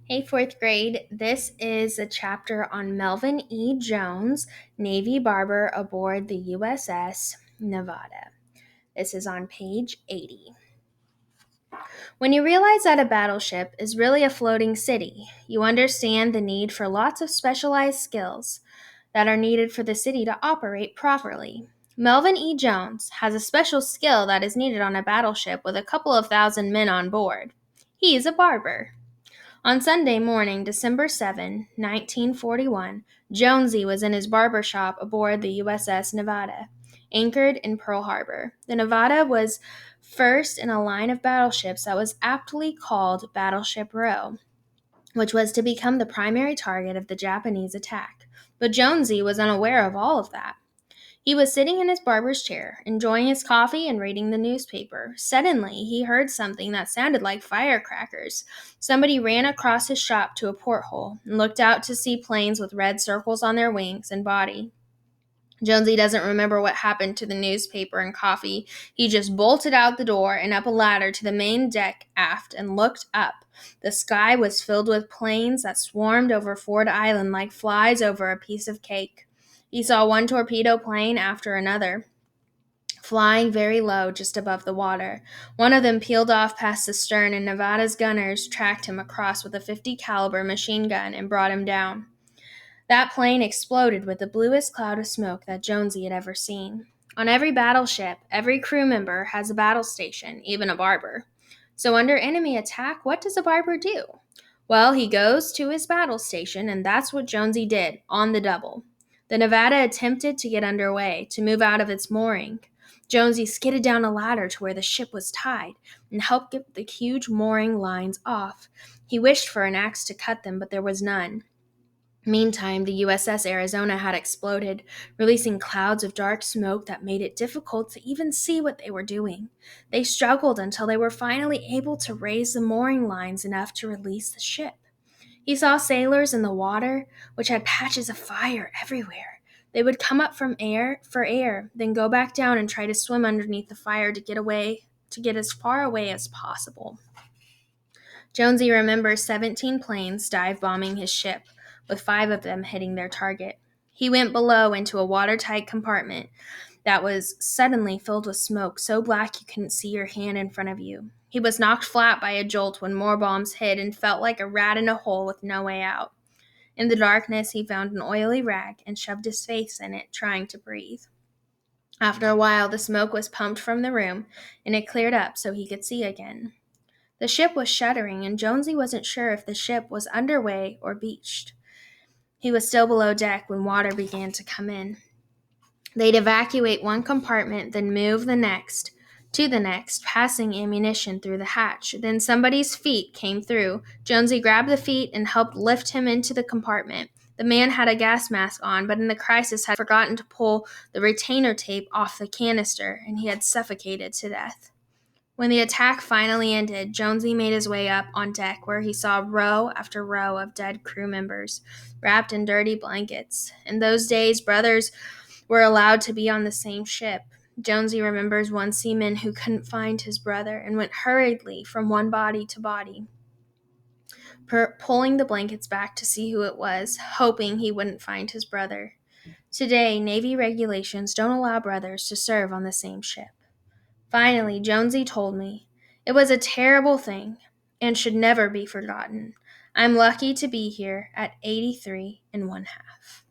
Hey, fourth grade. This is a chapter on Melvin E. Jones, Navy barber aboard the USS Nevada. This is on page 80. When you realize that a battleship is really a floating city, you understand the need for lots of specialized skills that are needed for the city to operate properly. Melvin E. Jones has a special skill that is needed on a battleship with a couple of thousand men on board. He's a barber. On Sunday morning, December 7, 1941, Jonesie was in his barber shop aboard the USS Nevada, anchored in Pearl Harbor. The Nevada was first in a line of battleships that was aptly called Battleship Row, which was to become the primary target of the Japanese attack. But Jonesie was unaware of all of that. He was sitting in his barber's chair, enjoying his coffee and reading the newspaper. Suddenly, he heard something that sounded like firecrackers. Somebody ran across his shop to a porthole and looked out to see planes with red circles on their wings and body. Jonesy doesn't remember what happened to the newspaper and coffee. He just bolted out the door and up a ladder to the main deck aft and looked up. The sky was filled with planes that swarmed over Ford Island like flies over a piece of cake. He saw one torpedo plane after another, flying very low just above the water. One of them peeled off past the stern, and Nevada's gunners tracked him across with a 50 caliber machine gun and brought him down. That plane exploded with the bluest cloud of smoke that Jonesy had ever seen. On every battleship, every crew member has a battle station, even a barber. So under enemy attack, what does a barber do? Well, he goes to his battle station, and that's what Jonesy did, on the double. The Nevada attempted to get underway, to move out of its mooring. Jonesy skidded down a ladder to where the ship was tied and helped get the huge mooring lines off. He wished for an axe to cut them, but there was none. Meantime, the USS Arizona had exploded, releasing clouds of dark smoke that made it difficult to even see what they were doing. They struggled until they were finally able to raise the mooring lines enough to release the ship. He saw sailors in the water, which had patches of fire everywhere. They would come up from air, then go back down and try to swim underneath the fire to get as far away as possible. Jonesy remembers 17 planes dive bombing his ship, with 5 of them hitting their target. He went below into a watertight compartment that was suddenly filled with smoke so black you couldn't see your hand in front of you. He was knocked flat by a jolt when more bombs hit and felt like a rat in a hole with no way out. In the darkness, he found an oily rag and shoved his face in it, trying to breathe. After a while, the smoke was pumped from the room, and it cleared up so he could see again. The ship was shuddering, and Jonesy wasn't sure if the ship was underway or beached. He was still below deck when water began to come in. They'd evacuate one compartment, then move to the next, passing ammunition through the hatch. Then somebody's feet came through. Jonesy grabbed the feet and helped lift him into the compartment. The man had a gas mask on, but in the crisis had forgotten to pull the retainer tape off the canister, and he had suffocated to death. When the attack finally ended, Jonesy made his way up on deck where he saw row after row of dead crew members, wrapped in dirty blankets. In those days, brothers were allowed to be on the same ship. Jonesy remembers one seaman who couldn't find his brother and went hurriedly from one body to body, pulling the blankets back to see who it was, hoping he wouldn't find his brother. Today, Navy regulations don't allow brothers to serve on the same ship. Finally, Jonesy told me, "It was a terrible thing and should never be forgotten. I'm lucky to be here at 83 1/2."